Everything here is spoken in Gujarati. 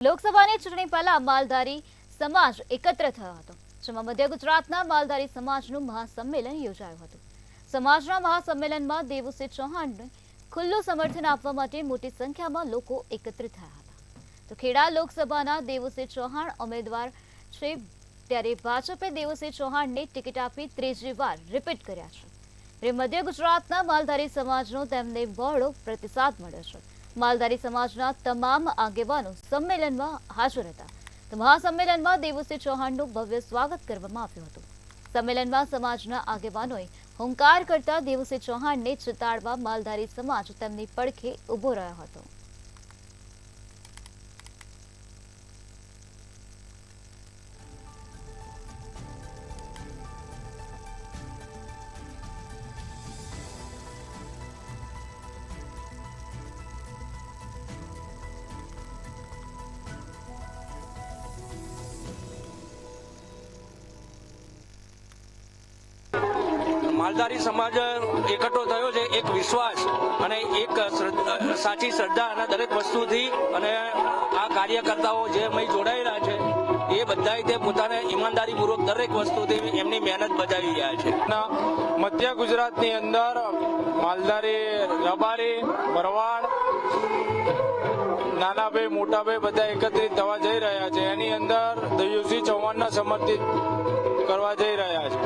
લોકસભાની ચૂંટણી પહેલા માલધારી સમાજ એકત્ર થયો હતો, જેમાં મધ્ય ગુજરાતના માલધારી સમાજનું મહાસંમેલન યોજાયું હતું। સમાજના મહાસંમેલનમાં દેવુસિંહ ચૌહાણને ખુલ્લું સમર્થન આપવા માટે મોટી સંખ્યામાં લોકો એકત્રિત થયા હતા। તો ખેડા લોકસભાના દેવુસિંહ ચૌહાણ ઉમેદવાર છે, ત્યારે ભાજપે દેવુસિંહ ચૌહાણને ટિકિટ આપી ત્રીજી વાર રિપીટ કર્યા છે। ત્યારે મધ્ય ગુજરાતના માલધારી સમાજનો તેમને બહોળો પ્રતિસાદ મળ્યો છે। માલધારી સમાજના તમામ આગેવાનો સંમેલનમાં હાજર હતા। તો મહાસંમેલનમાં દેવુસિંહ ચૌહાણનું ભવ્ય સ્વાગત કરવામાં આવ્યું હતું। સંમેલનમાં સમાજના આગેવાનોએ હુંકાર કરતા દેવુસિંહ ચૌહાણને જીતાડવા માલધારી સમાજ તેમની પડખે ઉભો રહ્યો હતો। માલધારી સમાજ એકઠો થયો છે એક વિશ્વાસ અને એક સાચી શ્રદ્ધા અને દરેક વસ્તુથી, અને આ કાર્યકર્તાઓ જે અહીં જોડાયેલા છે એ બધાય તે પોતાને ઈમાનદારીપૂર્વક દરેક વસ્તુથી એમની મહેનત બજાવી રહ્યા છે। મધ્ય ગુજરાતની અંદર માલધારી, રબારી, ભરવાડ, નાના ભાઈ મોટા ભાઈ બધા એકત્રિત થવા જઈ રહ્યા છે। એની અંદર દેવુસિંહ ચૌહાણના સમર્થિત કરવા જઈ રહ્યા છે।